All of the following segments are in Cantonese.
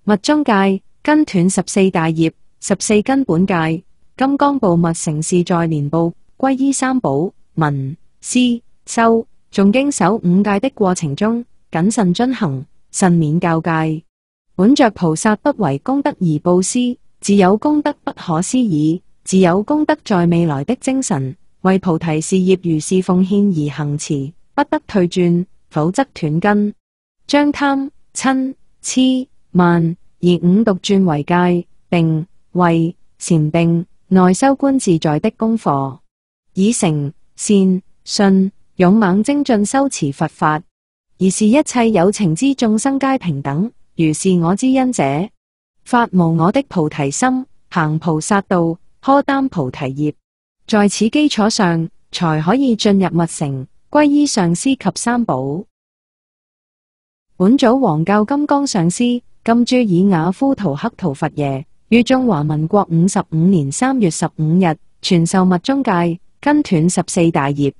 密宗戒，根斷14大業，14根本戒。金剛部密成事在年部，皈依三寶，聞、思、修，誦經守5戒的過程中，謹慎遵行，慎免教戒。本着菩薩不為功德而布施，自有功德不可思議，自有功德在未來的精神，為菩提事業如是奉獻而行持，不得退轉，否則斷根。將貪、嗔、癡、慢而5毒轉為戒，定、慧、禪定、內修觀自在的功課，以誠、善、信、勇猛精進修持佛法，而是一切有情之眾生皆平等，如是我之恩者，發無我的菩提心，行菩薩道，荷擔菩提葉。在此基礎上，才可以進入密乘，皈依上師及三寶。本祖黃教金剛上師金珠爾雅夫圖克圖佛耶，於中華民國55年3月15日傳授密宗戒，根斷14大業。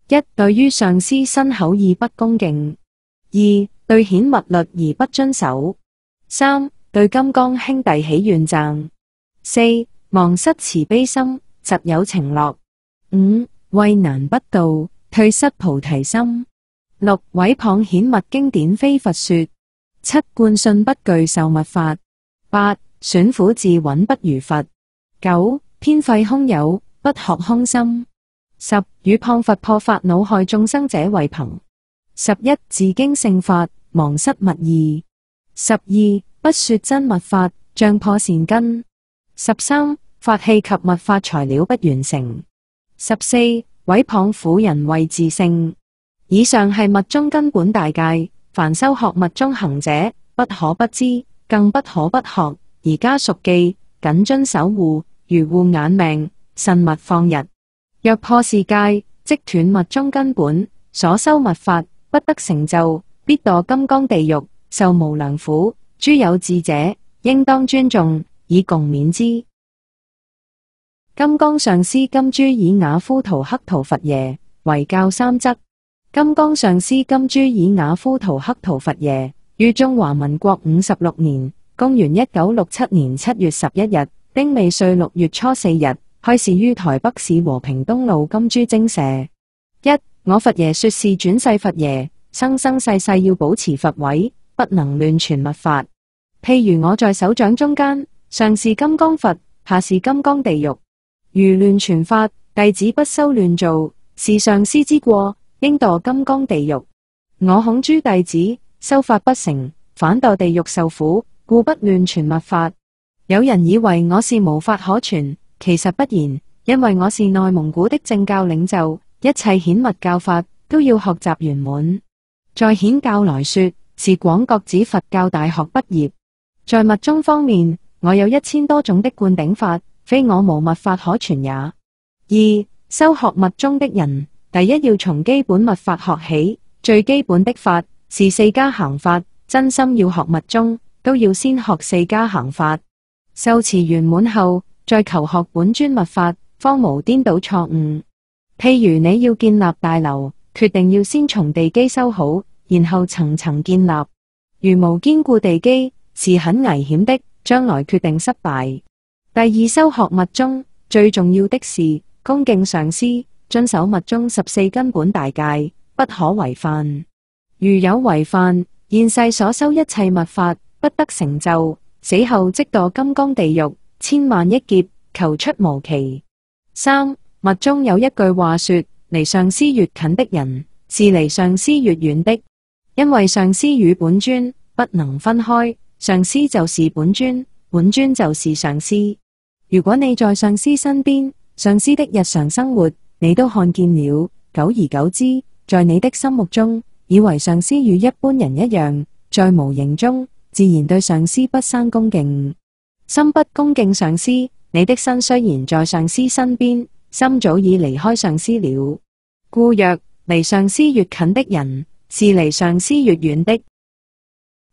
一、對於上師身口意不恭敬；二、對顯密律而不遵守；三、對金剛兄弟起怨讒；四、忘失慈悲心，實有情樂；五、畏難不道，退失菩提心；六、毀謗顯密經典非佛說；七、灌信不具受密法；八、損苦自穩不如佛；九、偏廢空有，不學空心；十、與謗佛破法惱害眾生者為朋；11、自經聖法，忘失密義；12、不說真密法，障破善根；13、法器及密法材料不完成；14、毀謗婦人為自勝。以上係密宗根本大戒，凡修學密宗行者，不可不知，更不可不學，而家熟記，謹遵守護，如護眼命，慎勿放逸。若破是戒，即斷密宗根本，所修密法不得成就，必墮金剛地獄，受無量苦。諸有智者，應當尊重，以共勉之。金剛上師金珠爾雅夫圖克圖佛耶，遺教三則。金剛上師金珠爾雅夫圖克圖佛耶，於中華民國56年，公元1967年7月11日，丁未歲6月初4日，開示於台北市和平東路金珠精舍。一、我佛爺說是轉世佛爺，生生世世要保持佛位，不能亂傳密法。譬如我在手掌中間，上是金剛佛，下是金剛地獄。如亂傳法，弟子不修亂造，是上師之過，應墮金剛地獄。我恐諸弟子修法不成，反墮地獄受苦，故不亂傳密法。有人以為我是無法可傳，其實不然，因為我是內蒙古的正教領袖，一切顯密教法都要學習圓滿。在顯教來說，是廣國子佛教大學畢業。在密宗方面，我有1000多種的灌頂法，非我無密法可傳也。二、修學密宗的人，第一要從基本密法學起，最基本的法是4加行法，真心要學密宗，都要先學4加行法。修持圓滿後，再求學本尊密法，方無顛倒錯誤。譬如你要建立大樓，決定要先從地基修好，然後層層建立。如無堅固地基，是很危險的，將來決定失敗。第二，修學密宗最重要的是恭敬上師，遵守密宗14根本大戒，不可違犯。如有違犯，現世所修一切密法不得成就，死後即墮金剛地獄，千萬億劫，求出無期。三、密宗有一句話說，離上師越近的人，是離上師越遠的，因為上師與本尊不能分開，上師就是本尊，本尊就是上師。如果你在上師身邊，上師的日常生活你都看見了，久而久之，在你的心目中，以為上師與一般人一樣，在無形中自然對上師不生恭敬。心不恭敬上師，你的身雖然在上師身邊，心早已離開上師了。故曰，離上師越近的人，是離上師越遠的。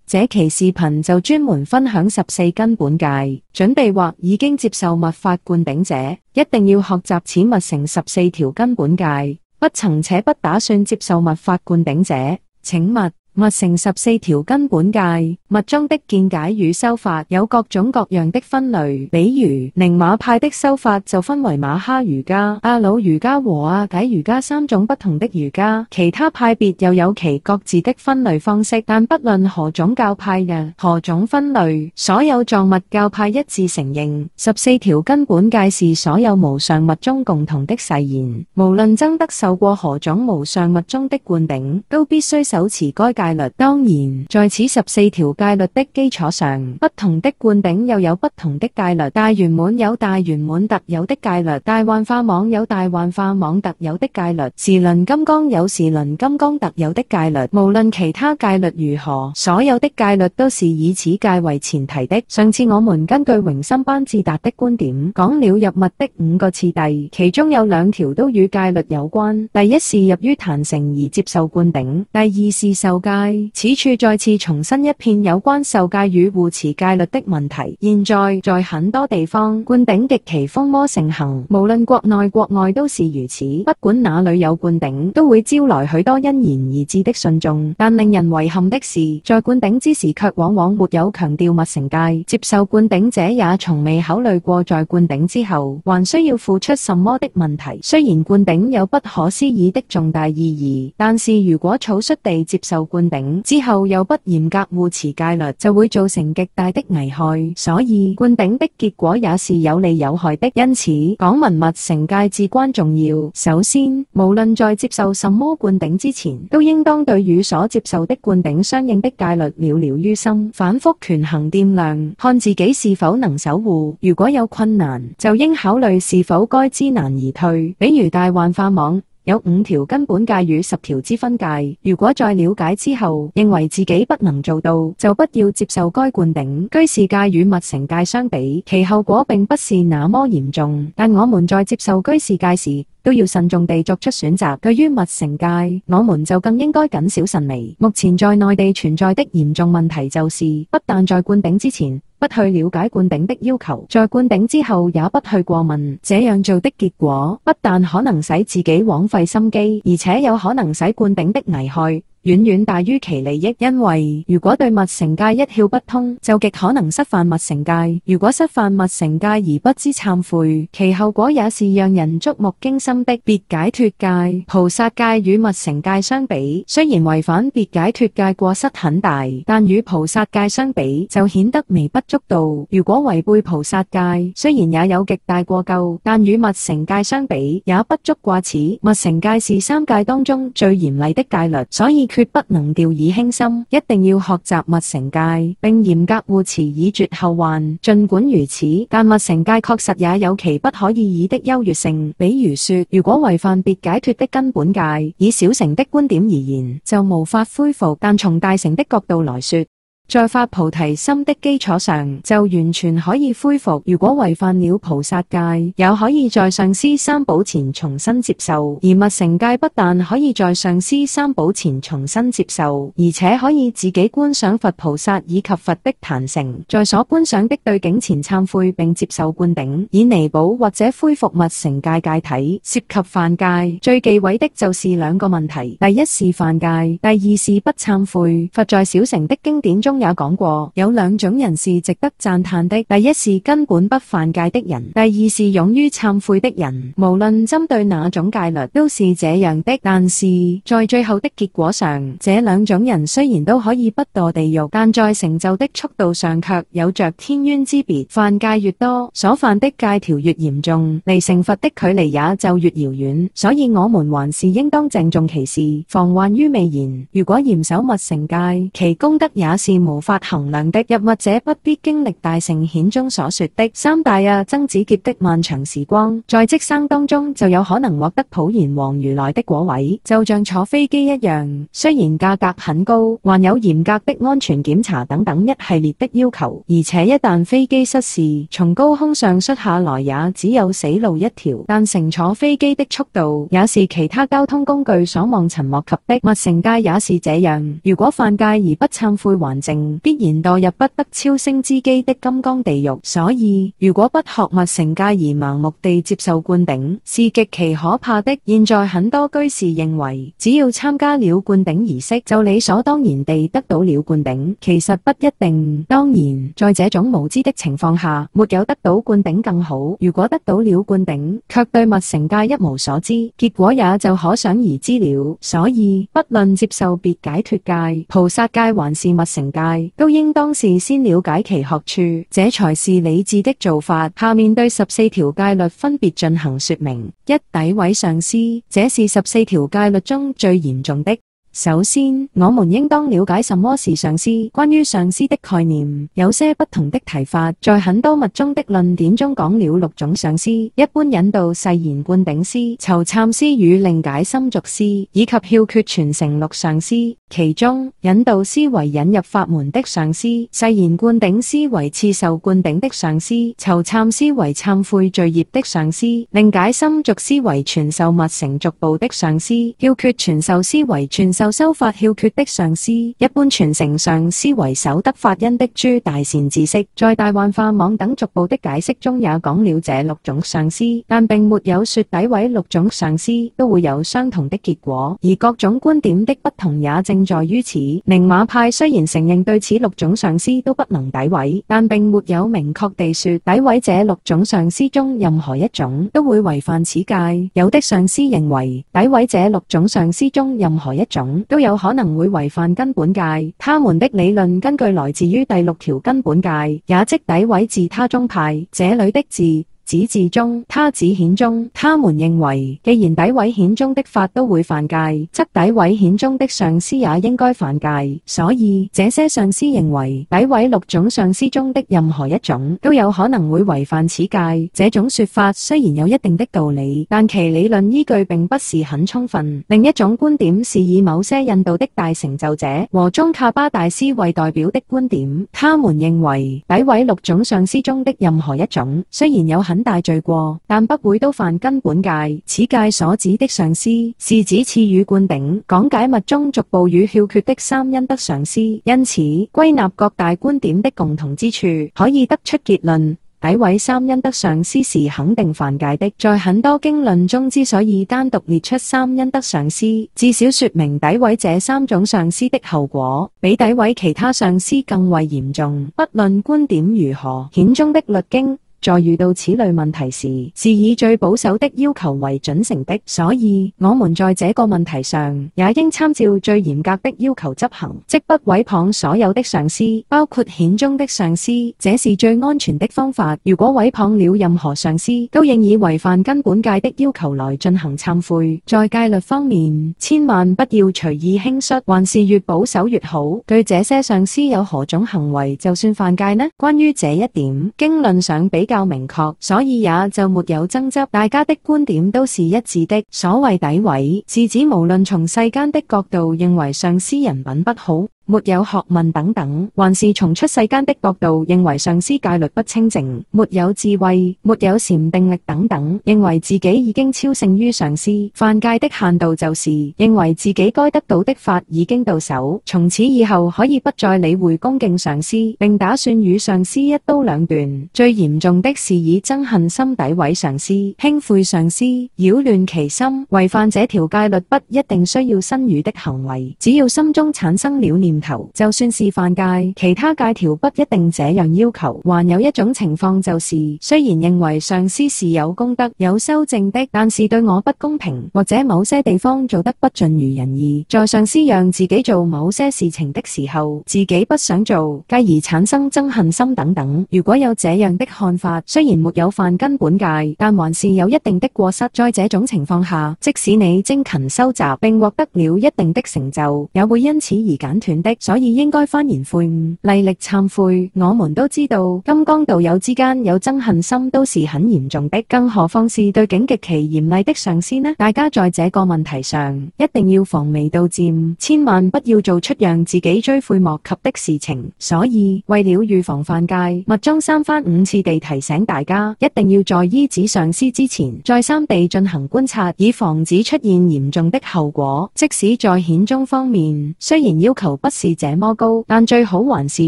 這期視頻就專門分享14根本戒，準備或已經接受密法灌頂者，一定要學習此密乘14條根本戒。不曾且不打算接受密法灌頂者，請勿密乘14條根本戒，密中的見解與修法有各種各樣的分類，比如寧瑪派的修法就分為馬哈瑜伽、阿魯瑜伽和阿解瑜伽三種不同的瑜伽，其他派別又有其各自的分類方式，但不論何種教派嘅何種分類，所有藏密教派一致承認14條根本戒是所有無上密中共同的誓言，無論僧德受過何種無上密中的灌頂，都必須手持該戒律。當然，在此14條戒律的基礎上，不同的灌頂又有不同的戒律。大圓滿有大圓滿特有的戒律，大幻化網有大幻化網特有的戒律，時輪金剛有時輪金剛特有的戒律。無論其他戒律如何，所有的戒律都是以此戒為前提的。上次我們根據榮森班智達的觀點，講了入密的5個次第，其中有2條都與戒律有關。第一是入於壇城而接受灌頂，第二是受戒。此處再次重申一片有關受戒與護持戒律的問題。現在很多地方灌頂極其瘋魔盛行，無論國內國外都是如此。不管哪裏有灌頂，都會招來許多因言而至的信眾。但令人遺憾的是，在灌頂之時卻往往沒有強調密乘戒。接受灌頂者也從未考慮過在灌頂之後還需要付出什麼的問題。雖然灌頂有不可思議的重大意義，但是如果草率地接受灌頂之後又不嚴格護持戒律，就會造成極大的危害。所以灌頂的結果也是有利有害的。因此講明密乘戒至關重要。首先，無論在接受什麼灌頂之前，都應當對與所接受的灌頂相應的戒律了了於心，反覆權衡掂量，看自己是否能守護。如果有困難，就應考慮是否該知難而退。比如大幻化網有5條根本戒與10條之分戒，如果在了解之後認為自己不能做到，就不要接受該灌頂。居士戒與密乘戒相比，其後果並不是那麼嚴重，但我們在接受居士戒時都要慎重地作出選擇。對於密乘戒，我們就更應該謹小慎微。目前在內地存在的嚴重問題就是，不但在灌頂之前不去了解灌頂的要求，在灌頂之後也不去過問，這樣做的結果不但可能使自己枉費心機，而且有可能使灌頂的危害遠遠大於其利益。因為如果對密乘戒一竅不通，就極可能失犯密乘戒。如果失犯密乘戒而不知懺悔，其後果也是讓人觸目驚心的。別解脫戒、菩薩戒與密乘戒相比，雖然違反別解脫戒過失很大，但與菩薩戒相比就顯得微不足道。如果違背菩薩戒，雖然也有極大過咎，但與密乘戒相比也不足掛齒。密乘戒是3戒當中最嚴厲的戒律，所以決不能掉以輕心，一定要學習密乘戒，並嚴格護持以絕後患。儘管如此，但密乘戒確實也有其不可以倚的優越性。比如說，如果違犯別解脫的根本戒，以小乘的觀點而言，就無法恢復；但從大乘的角度來說，在發菩提心的基礎上，就完全可以恢復。如果違犯了菩薩戒，也可以在上師三寶前重新接受；而密乘戒不但可以在上師三寶前重新接受，而且可以自己觀想佛菩薩以及佛的壇城，在所觀想的對境前懺悔並接受灌頂，以彌補或者恢復密乘戒戒體。涉及犯戒，最忌諱的就是2個問題：第一是犯戒，第二是不懺悔。佛在小乘的經典中也講過，有2種人是值得讚嘆的，第一是根本不犯戒的人，第二是勇於懺悔的人。無論針對哪種戒律都是這樣的，但是在最後的結果上，這2種人雖然都可以不墮地獄，但在成就的速度上卻有着天淵之別。犯戒越多，所犯的戒條越嚴重，離成佛的距離也就越遙遠。所以我們還是應當鄭重其事，防患於未然。如果嚴守密乘戒，其功德也是無法衡量的。入密者不必經歷大乘顯中所說的3大僧祇劫的漫長時光，在即生當中就有可能獲得普賢王如來的果位，就像坐飛機一樣。雖然價格很高，還有嚴格的安全檢查等等一系列的要求，而且一旦飛機失事，從高空上摔下來也只有死路一條。但乘坐飛機的速度也是其他交通工具所望塵莫及的。密乘戒也是這樣，如果犯戒而不懺悔還直成，必然墮入不得超升之機的金剛地獄。所以，如果不學密乘戒而盲目地接受灌頂，是極其可怕的。現在很多居士認為，只要參加了灌頂儀式，就理所當然地得到了灌頂，其實不一定。當然，在這種無知的情況下，沒有得到灌頂更好。如果得到了灌頂，卻對密乘戒一無所知，結果也就可想而知了。所以，不論接受別解脫戒、菩薩戒還是密乘戒，都應當是先了解其學處，這才是理智的做法。下面對14條戒律分別進行說明。一、詆毀上師，這是14條戒律中最嚴重的。首先，我們應當了解什麼是上師。關於上師的概念，有些不同的提法。在很多密宗的論點中講了6種上師，一般引導誓言灌頂師、籌懺師與令解心續師，以及竅訣傳承6上師。其中，引導師為引入法門的上師，誓言灌頂師為賜受灌頂的上師，籌懺師為懺悔罪業的上師，令解心續師為傳授密乘續部的上師，竅訣傳授師為傳授修法竅訣的上師，一般傳承上師為守得法因的諸大善知識。在大幻化網等續部的解釋中也講了這6種上師，但並沒有說詆毀6種上師都會有相同的結果，而各種觀點的不同也正在於此。寧瑪派雖然承認對此6種上師都不能詆毀，但並沒有明確地說詆毀這6種上師中任何一種都會違犯此戒。有的上師認為詆毀這6種上師中任何一種都有可能會違反根本戒。他們的理論根據來自於第6條根本戒，也即詆毀自他宗派。這裏的自指自宗，他指顯宗。他們認為，既然詆毀顯宗的法都會犯戒，則詆毀顯宗的上師也應該犯戒。所以，這些上師認為，詆毀6種上師中的任何一種都有可能會違犯此戒。這種說法雖然有一定的道理，但其理論依據並不是很充分。另一種觀點是以某些印度的大成就者和宗喀巴大師為代表的觀點。他們認為，詆毀6種上師中的任何一種，雖然有很大罪過，但不會都犯根本戒。此戒所指的上師，是指賜予灌頂、講解密宗續部與竅訣的3恩德上師。因此，歸納各大觀點的共同之處，可以得出結論：詆毀3恩德上師是肯定犯戒的。在很多經論中之所以單獨列出3恩德上師，至少說明詆毀這3種上師的後果，比詆毀其他上師更為嚴重。不論觀點如何，顯宗的律經在遇到此類問題時，是以最保守的要求為準繩的，所以我們在這個問題上也應參照最嚴格的要求執行，即不毀謗所有的上師，包括顯宗的上師，這是最安全的方法。如果毀謗了任何上師，都應以違犯根本戒的要求來進行懺悔。在戒律方面，千萬不要隨意輕率，還是越保守越好。對這些上師有何種行為就算犯戒呢？關於這一點，經論上比較明確，所以也就沒有爭執，大家的觀點都是一致的。所謂詆毀，是指無論從世間的角度認為上師人品不好，沒有學問等等，還是從出世間的角度認為上師戒律不清淨，沒有智慧，沒有禪定力等等，認為自己已經超勝於上師。犯戒的限度就是認為自己該得到的法已經到手，從此以後可以不再理會恭敬上師，並打算與上師一刀兩斷。最嚴重的是以憎恨心詆毀上師，輕侮上師，擾亂其心。違犯這條戒律不一定需要身語的行為，只要心中產生了念頭，就算是犯戒。其他戒條不一定這樣要求。還有一種情況就是，雖然認為上師是有功德、有修正的，但是對我不公平，或者某些地方做得不盡如人意，在上師讓自己做某些事情的時候，自己不想做，繼而產生憎恨心等等。如果有這樣的看法，雖然沒有犯根本戒，但還是有一定的過失。在這種情況下，即使你精勤修習並獲得了一定的成就，也會因此而簡斷的。所以應該幡然悔悟，厲力懺悔。我們都知道，金剛道友之間有憎恨心都是很嚴重的，更何況是對境極其嚴厲的上師呢？大家在這個問題上一定要防微杜漸，千萬不要做出讓自己追悔莫及的事情。所以為了預防犯戒，密宗3番5次地提醒大家，一定要在依止上師之前，再三地進行觀察，以防止出現嚴重的後果。即使在顯宗方面，雖然要求不是這麼高，但最好還是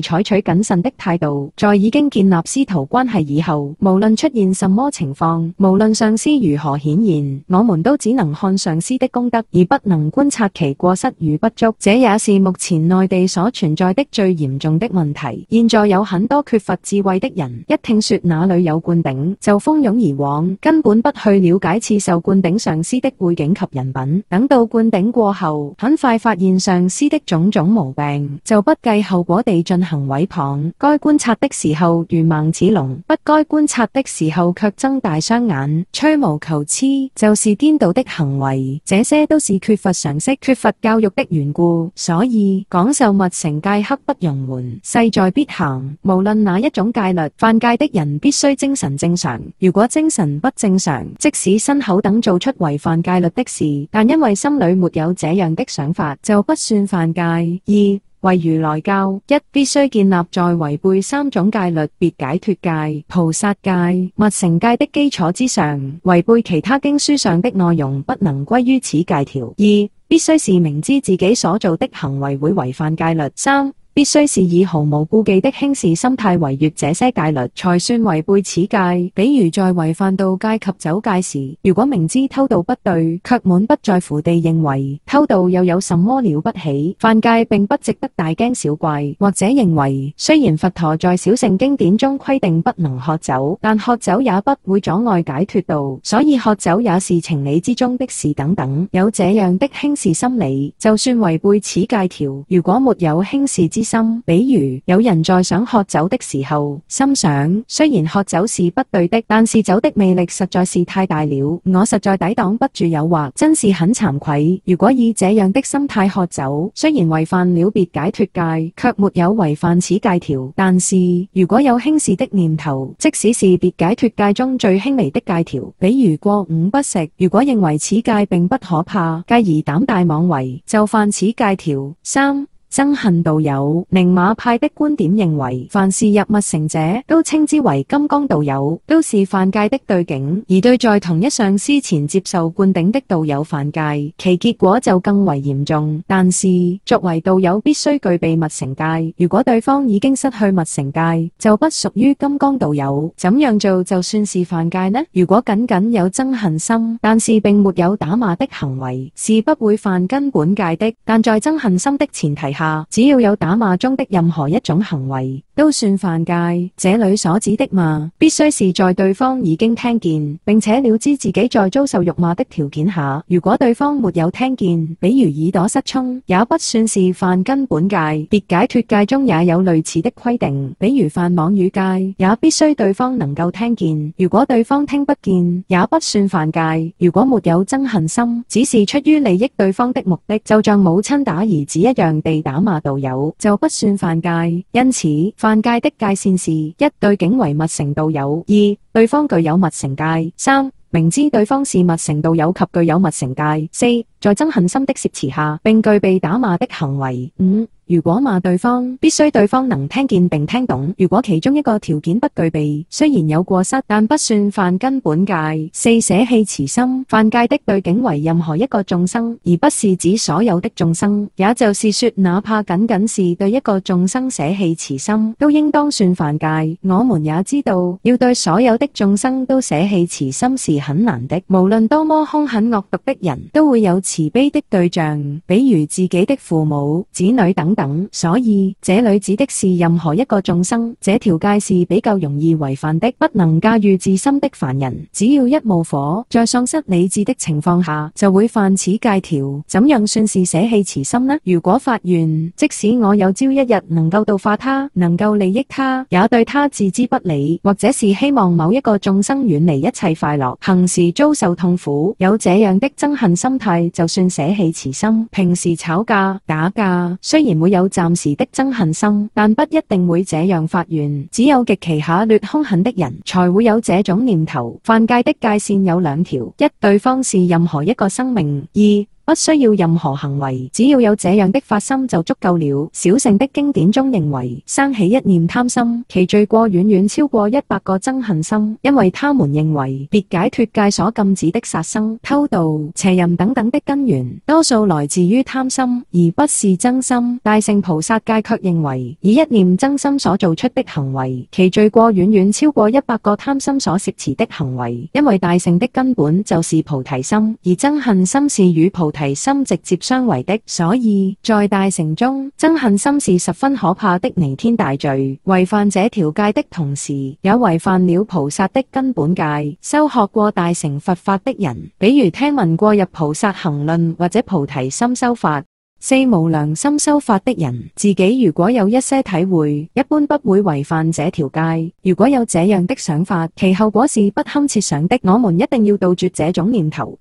採取謹慎的態度。在已經建立師徒關係以後，無論出現什麼情況，無論上司如何顯現，我們都只能看上司的功德，而不能觀察其過失與不足。這也是目前內地所存在的最嚴重的問題。現在有很多缺乏智慧的人，一聽說哪裏有灌頂，就蜂擁而往，根本不去了解刺受灌頂上司的背景及人品。等到灌頂過後，很快發現上司的種種毛病，就不計後果地進行毀謗。該觀察的時候如盲似聾，不該觀察的時候卻睜大雙眼，吹毛求疵，就是顛倒的行為。這些都是缺乏常識、缺乏教育的緣故。所以講授密乘戒刻不容緩，勢在必行。無論哪一種戒律，犯戒的人必須精神正常。如果精神不正常，即使身口等做出違犯戒律的事，但因為心裏沒有這樣的想法，就不算犯戒。二、為如來教：一、必須建立在違背三種戒律別解脫戒、菩薩戒、密乘戒的基礎之上，違背其他經書上的內容不能歸於此戒條。二、必須是明知自己所做的行為會違犯戒律。三、必須是以毫無顧忌的輕視心態違越這些戒律，才算違背此戒。比如在違犯盜戒及酒戒時，如果明知偷盜不對，卻滿不在乎地認為偷盜又有什麼了不起，犯戒並不值得大驚小怪，或者認為雖然佛陀在小乘經典中規定不能喝酒，但喝酒也不會阻礙解脫道，所以喝酒也是情理之中的事等等，有這樣的輕視心理，就算違背此戒條。如果沒有輕視之心，比如有人在想喝酒的時候，心想雖然喝酒是不對的，但是酒的魅力實在是太大了，我實在抵擋不住誘惑，真是很慚愧。如果以這樣的心態喝酒，雖然違犯了別解脫戒，卻沒有違犯此戒條。但是如果有輕視的念頭，即使是別解脫戒中最輕微的戒條，比如過午不食，如果認為此戒並不可怕，繼而膽大妄為，就犯此戒條。三、憎恨道友：寧瑪派的觀點認為，凡是入密乘者都稱之為金剛道友，都是犯戒的對境；而對在同一上師前接受灌頂的道友犯戒，其結果就更為嚴重。但是作為道友必須具備密乘戒，如果對方已經失去密乘戒，就不屬於金剛道友。怎樣做就算是犯戒呢？如果僅僅有憎恨心，但是並沒有打罵的行為，是不會犯根本戒的。但在憎恨心的前提下，只要有打罵中的任何一種行為，都算犯戒。這裏所指的罵，必須是在對方已經聽見，並且了知自己在遭受辱罵的條件下。如果對方沒有聽見，比如耳朵失聰，也不算是犯根本戒。別解脫戒中也有類似的規定，比如犯妄語戒，也必須對方能夠聽見。如果對方聽不見，也不算犯戒。如果沒有憎恨心，只是出於利益對方的目的，就像母親打兒子一樣地打罵道友，就不算犯戒。因此犯戒的界線是：一、對境為密乘道友；二、對方具有密乘戒；三、明知對方是密乘道友及具有密乘戒；四、在憎恨心的挾持下，並具備打罵的行為；五、如果罵對方，必須對方能聽見並聽懂。如果其中一個條件不具備，雖然有過失，但不算犯根本戒。四、捨棄慈心。犯戒的對境為任何一個眾生，而不是指所有的眾生。也就是說，哪怕僅僅是對一個眾生捨棄慈心，都應當算犯戒。我們也知道，要對所有的眾生都捨棄慈心是很難的。無論多麼兇狠惡毒的人，都會有慈悲的對象，比如自己的父母、子女等等，所以這裏指的是任何一個眾生。這條戒是比較容易違犯的。不能駕馭自心的凡人，只要一冒火，在喪失理智的情況下，就會犯此戒條。怎樣算是捨棄慈心呢？如果發願，即使我有朝一日能夠度化他，能夠利益他，也對他置之不理，或者是希望某一個眾生遠離一切快樂，行時遭受痛苦，有這樣的憎恨心態，就算捨棄慈心。平時吵架打架，雖然會有暫時的憎恨心，但不一定會這樣發願。只有極其下劣兇狠的人，才會有這種念頭。犯戒的界線有兩條：一、對方是任何一個生命；二、不需要任何行為，只要有這樣的發心就足夠了。小乘的經典中認為，生起一念貪心，其罪過遠遠超過100個憎恨心，因為他們認為別解脫戒所禁止的殺生、偷盜、邪淫等等的根源，多數來自於貪心，而不是憎心。大乘菩薩戒卻認為，以一念憎心所做出的行為，其罪過遠遠超過100個貪心所攝持的行為，因為大乘的根本就是菩提心，而憎恨心是與菩提心直接相違的，所以在大乘中，憎恨心是十分可怕的彌天大罪。違犯這條戒的同時，也違犯了菩薩的根本戒。修學過大乘佛法的人，比如聽聞過入菩薩行論或者菩提心修法、四無量心修法的人，自己如果有一些體會，一般不會違犯這條戒。如果有這樣的想法，其後果是不堪設想的。我們一定要杜絕這種念頭。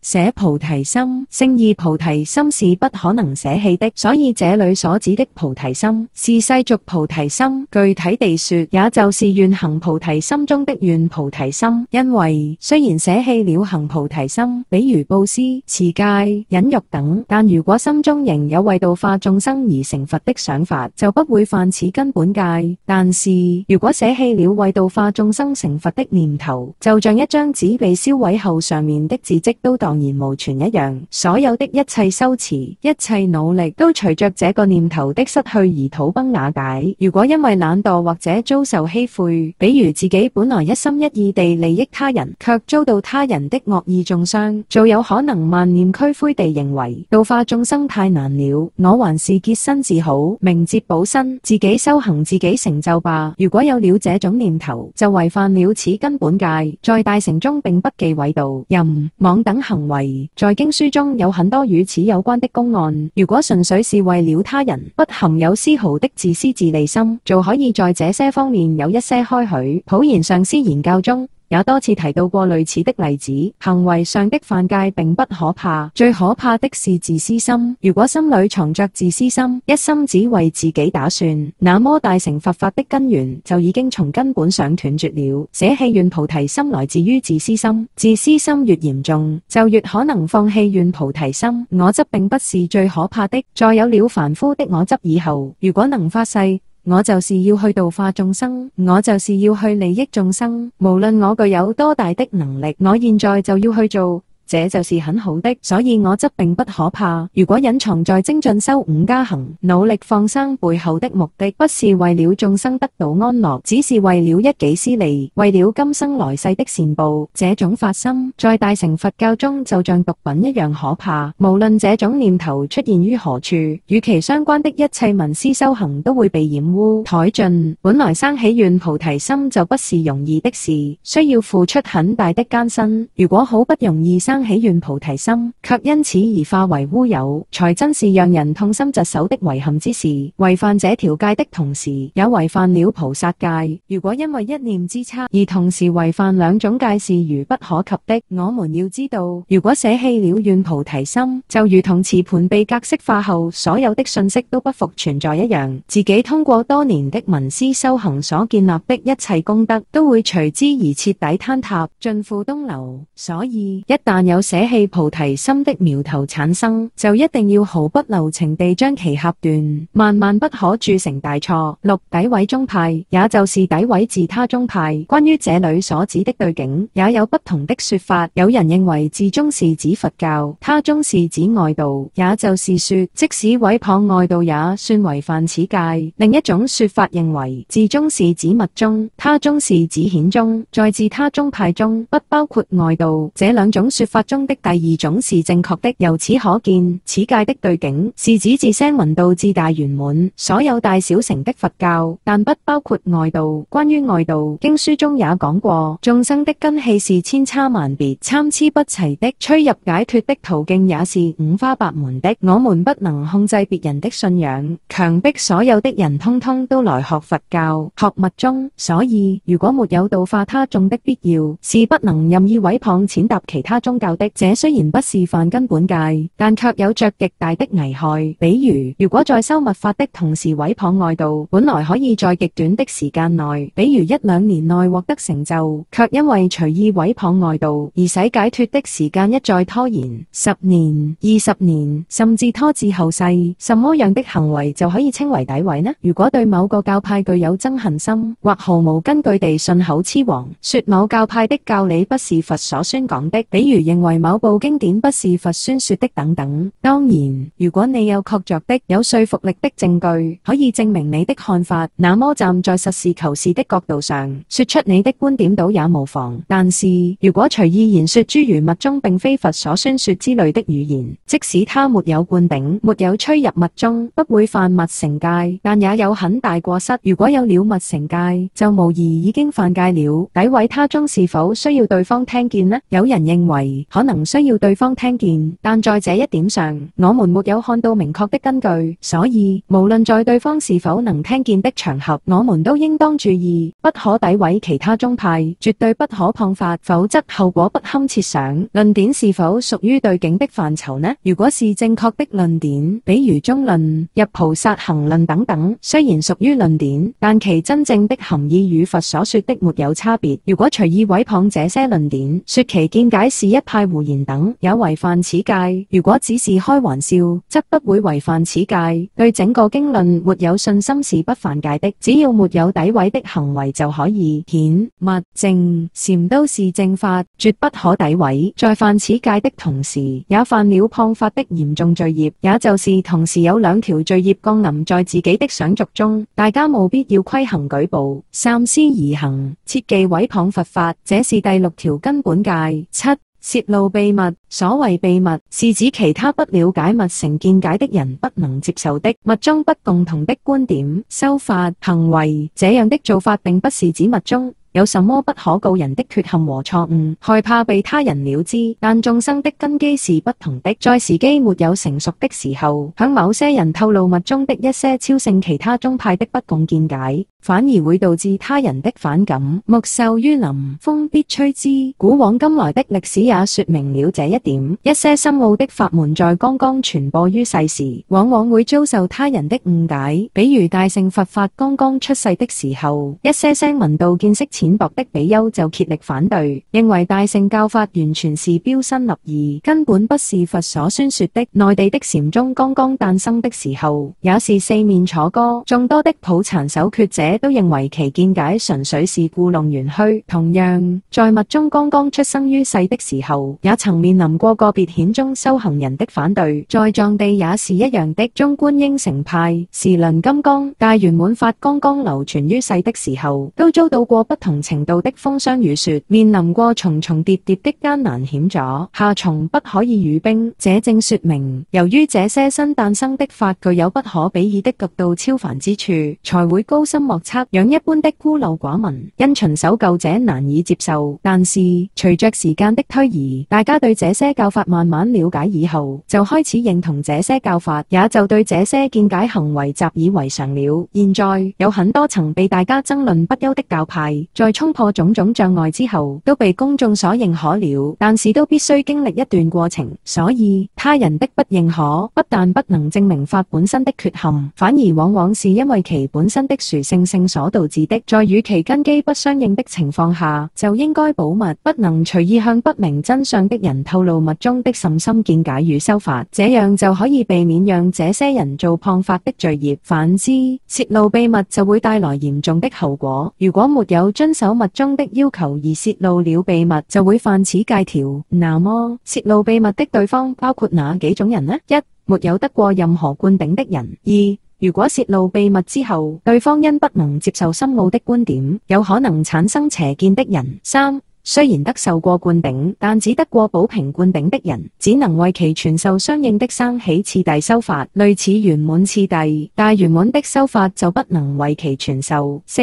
捨菩提心，聖義菩提心是不可能捨棄的，所以這裏所指的菩提心是世俗菩提心，具體地說，也就是願行菩提心中的願菩提心。因為雖然捨棄了行菩提心，比如布施、持戒、忍辱等，但如果心中仍有為度化眾生而成佛的想法，就不會犯此根本戒。但是如果捨棄了為度化眾生成佛的念頭，就像一張紙被燒毀後，上面的字跡都蕩然無存一樣，所有的一切修持、一切努力都隨着這個念頭的失去而土崩瓦解。如果因為懶惰或者遭受欺侮，比如自己本來一心一意地利益他人，卻遭到他人的惡意中傷，就有可能萬念俱灰地認為度化眾生太難了，我還是潔身自好，明哲保身，自己修行自己成就吧。如果有了這種念頭，就違犯了此根本戒。在大乘中並不忌諱盜、淫、妄等行為，在經書中有很多與此有關的公案。如果純粹是為了他人，不含有絲毫的自私自利心，就可以在這些方面有一些開許。普賢上師言教中也多次提到過類似的例子。行為上的犯戒並不可怕，最可怕的是自私心。如果心裏藏着自私心，一心只為自己打算，那麼大乘佛法的根源就已經從根本上斷絕了。捨棄願菩提心來自於自私心，自私心越嚴重，就越可能放棄願菩提心。我執並不是最可怕的，在有了凡夫的我執以後，如果能發誓，我就是要去度化眾生，我就是要去利益眾生，無論我具有多大的能力，我現在就要去做，這就是很好的，所以我執並不可怕。如果隱藏在精進修五加行、努力放生背後的目的，不是為了眾生得到安樂，只是為了一己私利，為了今生來世的善報，這種發心在大乘佛教中就像毒品一樣可怕。無論這種念頭出現於何處，與其相關的一切聞思修行都會被染污殆盡。本來生起願菩提心就不是容易的事，需要付出很大的艱辛。如果好不容易生起願菩提心，卻因此而化為烏有，才真是讓人痛心疾首的遺憾之事。違犯這條戒的同時，也違犯了菩薩戒。如果因為一念之差而同時違犯兩種戒是如不可及的。我們要知道，如果捨棄了願菩提心，就如同磁盤被格式化後，所有的信息都不復存在一樣。自己通過多年的聞思修行所建立的一切功德，都會隨之而徹底坍塌，盡付東流。所以，一旦有捨棄菩提心的苗頭產生，就一定要毫不留情地將其掐斷，萬萬不可鑄成大錯。六、詆毀宗派，也就是詆毀自他宗派。關於這裏所指的對境，也有不同的說法。有人認為自宗是指佛教，他宗是指外道，也就是說，即使毀謗外道也算違犯此戒。另一種說法認為，自宗是指密宗，他宗是指顯宗，在自他宗派中不包括外道。這兩種說法中的第二種是正確的。由此可見，此戒的對境是指自聲聞道至大圓滿所有大小乘的佛教，但不包括外道。關於外道，經書中也講過，眾生的根器是千差萬別、參差不齊的，趨入解脫的途徑也是五花八門的。我們不能控制別人的信仰，強迫所有的人通通都來學佛教、學密宗。所以，如果沒有度化他眾的必要，是不能任意毀謗踐踏其他宗教的，這雖然不是犯根本戒，但卻有着極大的危害。比如，如果在修密法的同時毀謗外道，本來可以在極短的時間內，比如1-2年內獲得成就，卻因為隨意毀謗外道，而使解脫的時間一再拖延10年、20年，甚至拖至後世。什麼樣的行為就可以稱為詆毀呢？如果對某個教派具有憎恨心，或毫無根據地信口雌黃，說某教派的教理不是佛所宣講的，比如認為某部經典不是佛宣說的等等。當然，如果你有確鑿的、有說服力的證據，可以證明你的看法，那麼站在實事求是的角度上，說出你的觀點倒也無妨。但是，如果隨意言說諸如密宗並非佛所宣說之類的語言，即使他沒有灌頂，沒有吹入密宗，不會犯密乘戒，但也有很大過失。如果有了密乘戒，就無疑已經犯戒了。詆毀他宗是否需要對方聽見呢？有人認為可能需要對方聽見，但在這一點上，我們沒有看到明確的根據，所以無論在對方是否能聽見的場合，我們都應當注意，不可詆毀其他宗派，絕對不可謗法，否則後果不堪設想。論點是否屬於對境的範疇呢？如果是正確的論點，比如中論、入菩薩行論等等，雖然屬於論點，但其真正的含義與佛所說的沒有差別。如果隨意毀謗這些論點，說其見解是一派胡言等，也違犯此戒。如果只是開玩笑，則不會違犯此戒。對整個經論沒有信心是不犯戒的，只要沒有詆毀的行為就可以。顯、密、淨、禪都是正法，絕不可詆毀。在犯此戒的同時，也犯了謗法的嚴重罪業，也就是同時有2條罪業降臨在自己的相續中。大家務必要規行矩步，三思而行，切忌毀謗佛法。這是第6條根本戒。7、泄露秘密。所謂秘密，是指其他不了解密乘見解的人不能接受的、密宗不共同的觀點、修法、行為。這樣的做法並不是指密宗有什麼不可告人的缺陷和錯誤，害怕被他人了知。但眾生的根基是不同的，在時機沒有成熟的時候，向某些人透露密宗的一些超勝其他宗派的不共見解，反而會導致他人的反感。木秀於林，風必吹之。古往今來的歷史也說明了這一點。一些深奧的法門在剛剛傳播於世時，往往會遭受他人的誤解。比如大乘佛法剛剛出世的時候，一些聲聞道見識淺薄的比丘就竭力反對，認為大乘教法完全是標新立異，根本不是佛所宣說的。內地的禪宗剛剛誕生的時候，也是四面楚歌，眾多的抱殘守缺者都認為其見解純粹是故弄玄虛。同樣，在密宗剛剛出生於世的時候，也曾面臨過個別顯宗修行人的反對。在藏地也是一樣的，中觀應成派、時輪金剛、大圓滿法剛剛流傳於世的時候，都遭到過不同程度的風霜雨雪，面臨過重重疊疊的艱難險阻，下從不可以語冰。這正說明，由於這些新誕生的法具有不可比擬的極度超凡之處，才會高深莫測，讓一般的孤陋寡聞、因循守舊者難以接受。但是隨着時間的推移，大家對這些教法慢慢了解以後，就開始認同這些教法，也就對這些見解行為習以為常了。現在有很多曾被大家爭論不休的教派，在衝破種種障礙之後，都被公眾所認可了，但是都必須經歷一段過程。所以他人的不認可，不但不能證明法本身的缺陷，反而往往是因為其本身的殊勝性所導致的。在與其根基不相應的情況下，就應該保密，不能隨意向不明真相的人透露密宗的甚深見解與修法，這樣就可以避免讓這些人做謗法的罪業。反之，泄露秘密就會帶來嚴重的後果。如果沒有遵守密宗的要求而泄露了秘密，就會犯此戒條。那麼泄露秘密的對方包括哪幾種人呢？一、沒有得過任何灌頂的人。二、如果泄露秘密之後，對方因不能接受深奧的觀點，有可能產生邪見的人。三、雖然得受過灌頂，但只得過寶瓶灌頂的人，只能為其傳授相應的生起次第修法，類似圓滿次第，大圓滿的修法就不能為其傳授。四、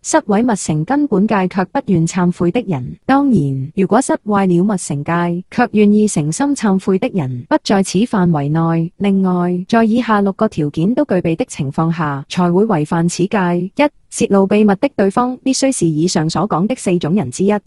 失毀密乘根本戒卻不願懺悔的人。當然，如果失壞了密乘戒，卻願意誠心懺悔的人，不在此範圍內。另外，在以下6個條件都具備的情況下，才會違犯此戒。一、泄露秘密的對方必須是以上所講的4種人之一。二、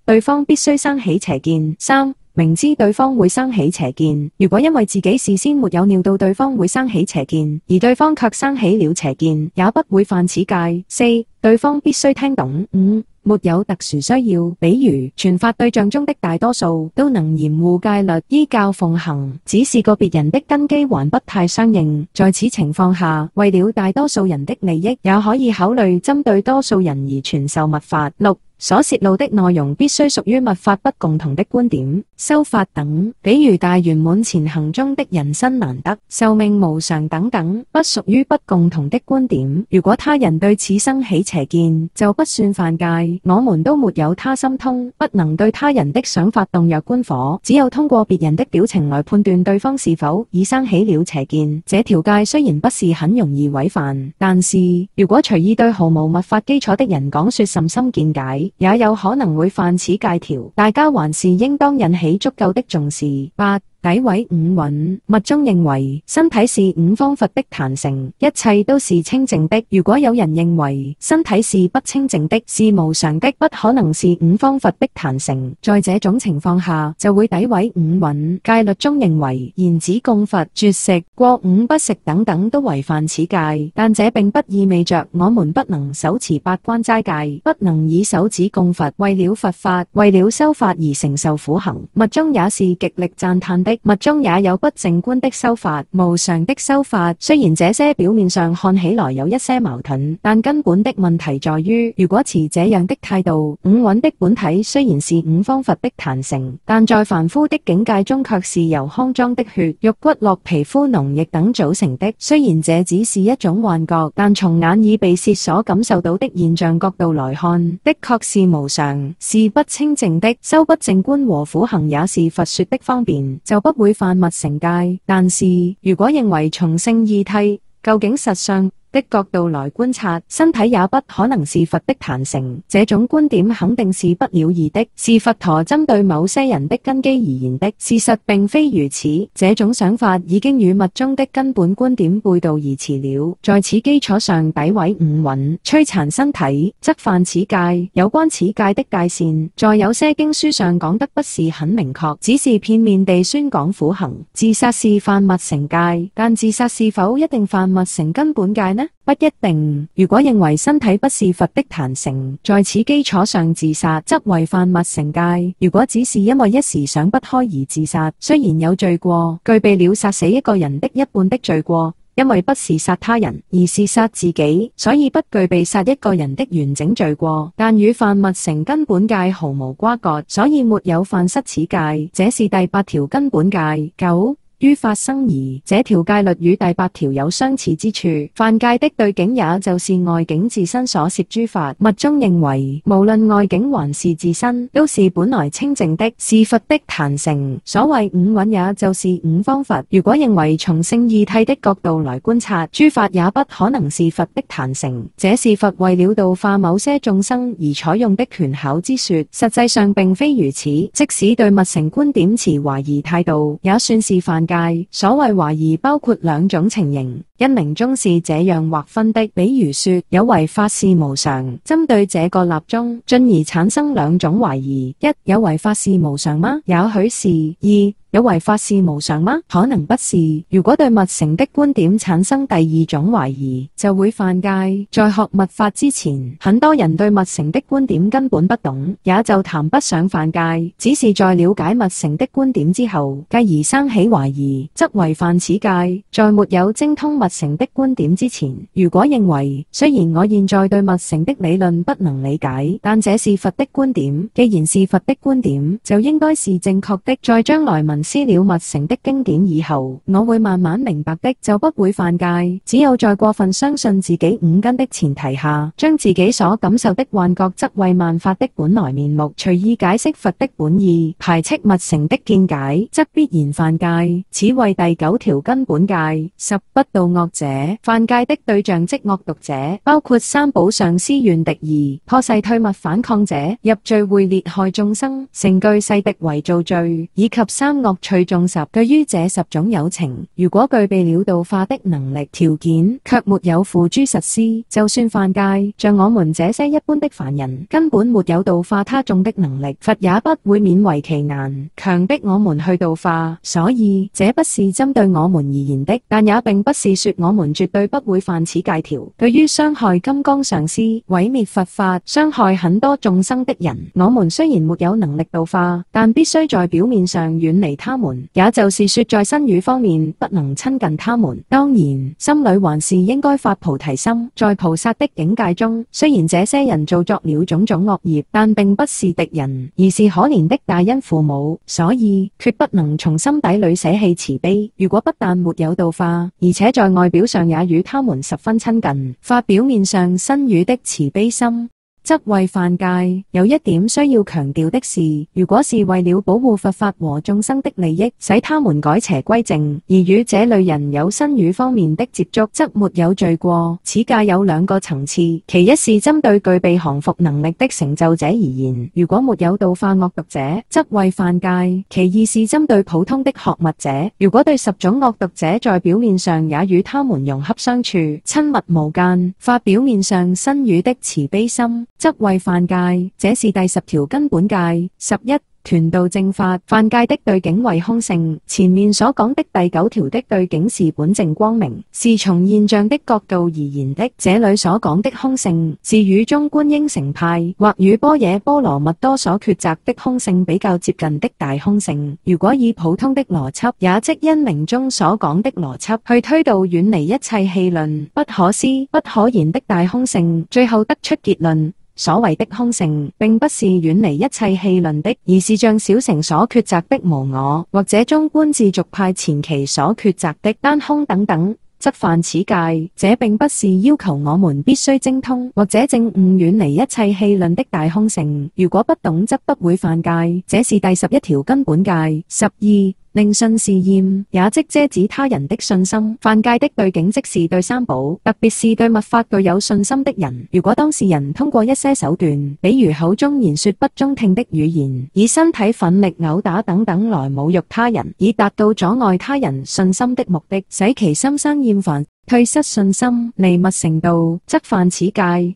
對方必須生起邪見。三、明知對方會生起邪見，如果因為自己事先沒有料到對方會生起邪見，而對方卻生起了邪見，也不會犯此戒。四、對方必須聽懂。五、沒有特殊需要，比如傳法對象中的大多數都能嚴護戒律，依教奉行，只是個別人的根基還不太相應。在此情況下，為了大多數人的利益，也可以考慮針對多數人而傳授密法。六、所泄露的內容必須屬於密法不共同的觀點、修法等，比如大圓滿前行中的人身難得、壽命無常等等，不屬於不共同的觀點。如果他人對此生起邪見，就不算犯戒。我們都沒有他心通，不能對他人的想法動若觀火，只有通過別人的表情來判斷對方是否已生起了邪見。這條戒雖然不是很容易違犯，但是如果隨意對毫無密法基礎的人講說甚深見解，也有可能會犯此戒條，大家還是應當引起足夠的重視。八、詆毀五蘊。密宗認為身體是五方佛的壇城，一切都是清淨的。如果有人認為身體是不清淨的，是無常的，不可能是五方佛的壇城，在這種情況下就會詆毀五蘊。戒律中認為言子供佛、絕食、過午不食等等都違犯此戒，但這並不意味着我們不能守持八關齋戒，不能以手指供佛，為了佛法、為了修法而承受苦行。密宗也是極力讚歎的。密宗也有不淨觀的修法、無常的修法，雖然這些表面上看起來有一些矛盾，但根本的問題在於，如果持這樣的態度，五蘊的本體雖然是五方佛的壇城，但在凡夫的境界中卻是由康莊的血、肉骨骼、皮膚、膿液等組成的。雖然這只是一種幻覺，但從眼耳鼻舌所感受到的現象角度來看，的確是無常，是不清淨的。修不淨觀和苦行也是佛說的方便，就不會犯密乘戒。但是如果認為從聖義諦究竟實相的角度來觀察，身體也不可能是佛的壇城，這種觀點肯定是不了義的，是佛陀針對某些人的根基而言的。事實並非如此，這種想法已經與密宗的根本觀點背道而馳了。在此基礎上詆毀五蘊、摧殘身體，則犯此戒。有關此戒的界線，在有些經書上講得不是很明確，只是片面地宣講苦行。自殺是犯密乘戒，但自殺是否一定犯密乘根本戒呢？不一定。如果認為身體不是佛的壇城，在此基礎上自殺，則違犯密乘戒。如果只是因為一時想不開而自殺，雖然有罪過，具備了殺死一個人的一半的罪過，因為不是殺他人，而是殺自己，所以不具備殺一個人的完整罪過，但與犯密乘根本戒毫無瓜葛，所以沒有犯失此戒。這是第八條根本戒。九、於法生疑。這條戒律與第八條有相似之處，犯戒的對境也就是外境自身所攝諸法。密宗認為無論外境還是自身，都是本來清淨的，是佛的壇城。所謂五蘊也就是五方佛。如果認為從聖義諦的角度來觀察，諸法也不可能是佛的壇城，這是佛為了度化某些眾生而採用的權巧之說，實際上並非如此。即使對密乘觀點持懷疑態度，也算是犯戒。所謂懷疑包括兩種情形，因明宗是這樣劃分的，比如說有為法是無常，針對這個立宗，進而產生兩種懷疑：一、有為法是無常嗎？也許是。二、有為法是無常嗎？可能不是。如果對密乘的觀點產生第二種懷疑，就會犯戒。在學密法之前，很多人對密乘的觀點根本不懂，也就談不上犯戒。只是在了解密乘的觀點之後，繼而生起懷疑，則違犯此戒。在沒有精通密乘的觀點之前，如果認為雖然我現在對密乘的理論不能理解，但這是佛的觀點，既然是佛的觀點，就應該是正確的。在將來聞思了密乘的經典以後，我會慢慢明白的，就不會犯戒。只有在過分相信自己五根的前提下，將自己所感受的幻覺則為萬法的本來面目，隨意解釋佛的本意，排斥密乘的見解，則必然犯戒。此為第九條根本戒。十、不度惡者。犯戒的對象即惡毒者，包括三寶上師怨敵兒、破誓退物反抗者、入罪會裂害眾生、成具世敵為造罪，以及三惡趣眾十。對於這10種有情，如果具備了道化的能力條件，卻沒有付諸實施，就算犯戒，像我們這些一般的凡人，根本沒有度化他眾的能力，佛也不會勉為其難，強迫我們去度化。所以這不是針對我們而言的，但也並不是說我們絕對不會犯此戒條。對於傷害金剛上師、毀滅佛法、傷害很多眾生的人，我們雖然沒有能力度化，但必須在表面上遠離他們，也就是說在身語方面不能親近他們。當然，心裏還是應該發菩提心。在菩薩的境界中，雖然這些人做作了種種惡業，但並不是敵人，而是可憐的大恩父母，所以決不能從心底裏捨棄慈悲。如果不但沒有度化，而且在外表上也與他們十分親近，發表面上身語的慈悲心，則為犯戒。有一點需要強調的是，如果是為了保護佛法和眾生的利益，使他們改邪歸正，而與這類人有身語方面的接觸，則沒有罪過。此戒有2個層次，其一是針對具備降伏能力的成就者而言，如果沒有度化惡毒者，則為犯戒；其二是針對普通的學密者，如果對10種惡毒者在表面上也與他們融洽相處，親密無間，發表面上身語的慈悲心，則為犯戒。這是第10條根本戒。11團道正法。犯戒的對境為空性，前面所講的第9條的對境是本淨光明，是從現象的角度而言的。這裏所講的空性，是與中觀應成派或與般若波羅蜜多所抉擇的空性比較接近的大空性。如果以普通的邏輯，也即因明中所講的邏輯去推導遠離一切戲論、不可思、不可言的大空性，最後得出結論。所謂的空性，並不是遠離一切戲論的，而是像小乘所抉擇的無我，或者中觀自續派前期所抉擇的單空等等，則犯此戒。這並不是要求我們必須精通或者證悟遠離一切戲論的大空性，如果不懂則不會犯戒。這是第11條根本戒。12令信是驗，也即遮止他人的信心。犯戒的對境即是對三寶，特別是對密法具有信心的人。如果當事人通過一些手段，比如口中言說不中聽的語言，以身體奮力毆打等等來侮辱他人，以達到阻礙他人信心的目的，使其心生厭煩，退失信心，離密成道，則犯此戒。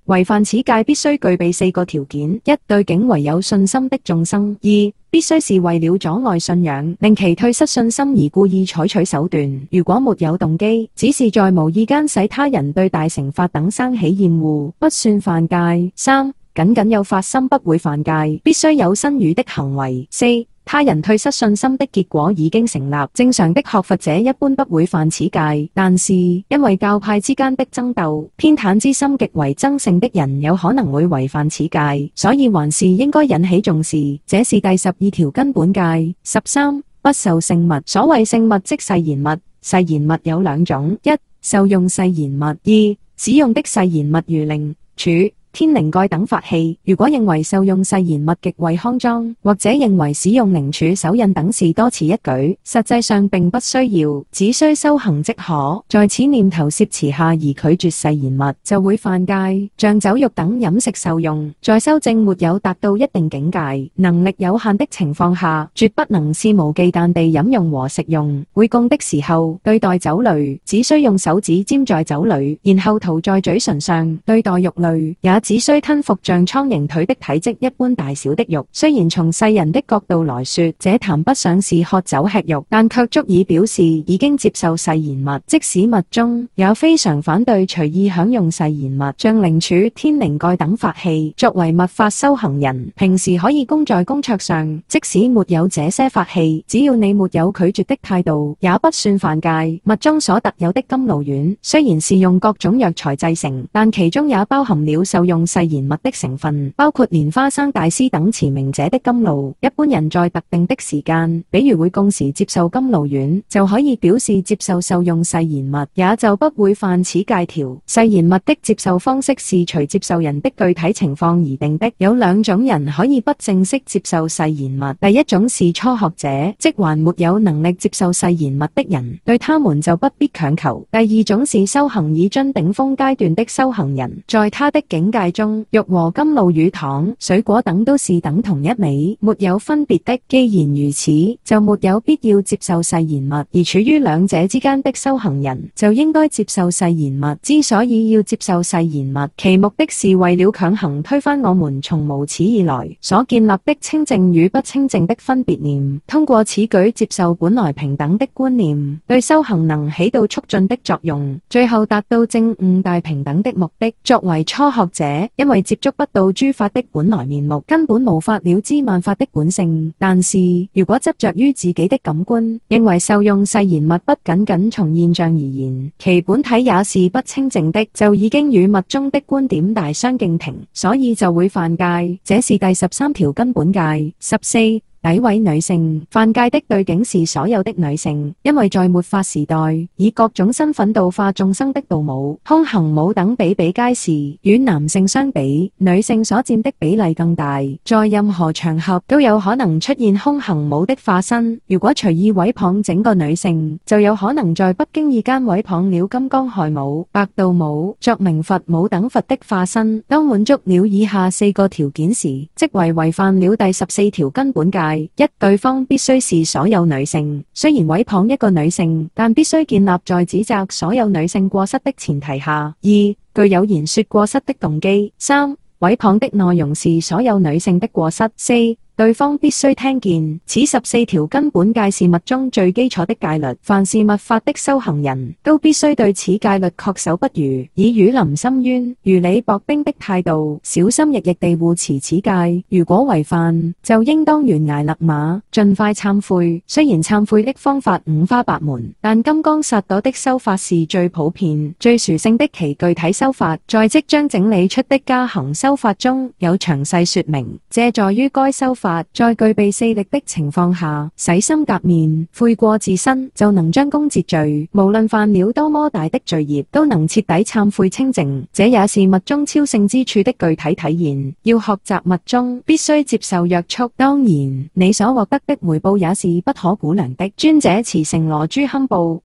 違犯此戒必須具備4個條件：一對境為有信心的眾生；二必須是為了阻礙信仰，令其退失信心而故意採取手段。如果沒有動機，只是在無意間使他人對大乘法等生起厭惡，不算犯戒。三僅有發心不會犯戒，必須有身語的行為。四他人退失信心的結果已經成立，正常的學佛者一般不會犯此戒，但是因為教派之間的爭鬥，偏袒之心極為爭勝的人有可能會違犯此戒，所以還是應該引起重視。這是第12條根本戒。13不受聖物。所謂聖物即誓言物，誓言物有2種：一受用誓言物；二使用的誓言物如鈴、杵、天靈蓋等法器。如果認為受用誓言物極為骯髒，或者認為使用鈴杵手印等是多此一舉，實際上並不需要，只需修行即可。在此念頭攝持下而拒絕誓言物，就會犯戒。像酒肉等飲食受用，在修證沒有達到一定境界、能力有限的情況下，絕不能肆無忌憚地飲用和食用。會供的時候，對待酒類，只需用手指沾在酒裏，然後塗在嘴唇上；對待肉類，也只需吞服像蒼蠅腿的體積一般大小的肉。雖然從世人的角度來說，這談不上是喝酒吃肉，但卻足以表示已經接受誓言物。即使密宗也非常反對隨意享用誓言物，像鈴杵、天靈蓋等法器。作為密法修行人，平時可以供在供桌上，即使沒有這些法器，只要你沒有拒絕的態度，也不算犯戒。密宗所特有的甘露丸，雖然是用各種藥材製成，但其中也包含了受用用誓言物的成分，包括蓮花生大師等持明者的甘露。一般人在特定的時間，比如會供時接受甘露丸，就可以表示接受受用誓言物，也就不會犯此戒條。誓言物的接受方式是隨接受人的具體情況而定的。有兩種人可以不正式接受誓言物，第一種是初學者，即還沒有能力接受誓言物的人，對他們就不必強求。第二種是修行已臻頂峰階段的修行人，在他的境界中，肉和甘露與糖、水果等都是等同一味，沒有分別的。既然如此，就沒有必要接受誓言物，而處於兩者之間的修行人，就應該接受誓言物。之所以要接受誓言物，其目的是為了強行推翻我們從無始以來所建立的清淨與不清淨的分別念，通過此舉接受本來平等的觀念，對修行能起到促進的作用，最後達到證悟大平等的目的。作為初學者，因為接觸不到諸法的本來面目，根本無法了知萬法的本性。但是如果執着於自己的感官，認為受用誓言物不僅僅從現象而言，其本體也是不清淨的，就已經與物中的觀點大相徑庭，所以就會犯戒。這是第13條根本戒。14、詆毀女性。犯戒的對境是所有的女性，因為在末法時代，以各種身份度化眾生的度母、空行母等比比皆是。與男性相比，女性所佔的比例更大，在任何場合都有可能出現空行母的化身。如果隨意毀謗整個女性，就有可能在不經意間毀謗了金剛亥母、白度母、作明佛母等佛的化身。當滿足了以下4個條件時，即為違犯了第14條根本戒。一、對方必須是所有女性，雖然毀謗一個女性，但必須建立在指責所有女性過失的前提下。二、具有言說過失的動機。三、毀謗的內容是所有女性的過失。四、對方必須聽見。此14條根本戒是密中最基礎的戒律，凡是密法的修行人都必須對此戒律恪守不渝，以乳臨深淵、如履薄冰的態度，小心翼翼地護持此戒。如果違犯，就應當懸崖勒馬，盡快懺悔。雖然懺悔的方法五花八門，但金剛薩埵的修法是最普遍、最殊勝的。其具體修法，在即將整理出的加行修法中有詳細說明。借助於該修法，在具備4力的情況下，洗心革面，悔過自身，就能將功折罪。無論犯了多麼大的罪業，都能徹底懺悔清淨。這也是密宗超勝之處的具體體現。要學習密宗，必須接受約束。當然，你所獲得的回報也是不可估量的。尊者慈誠羅珠堪布。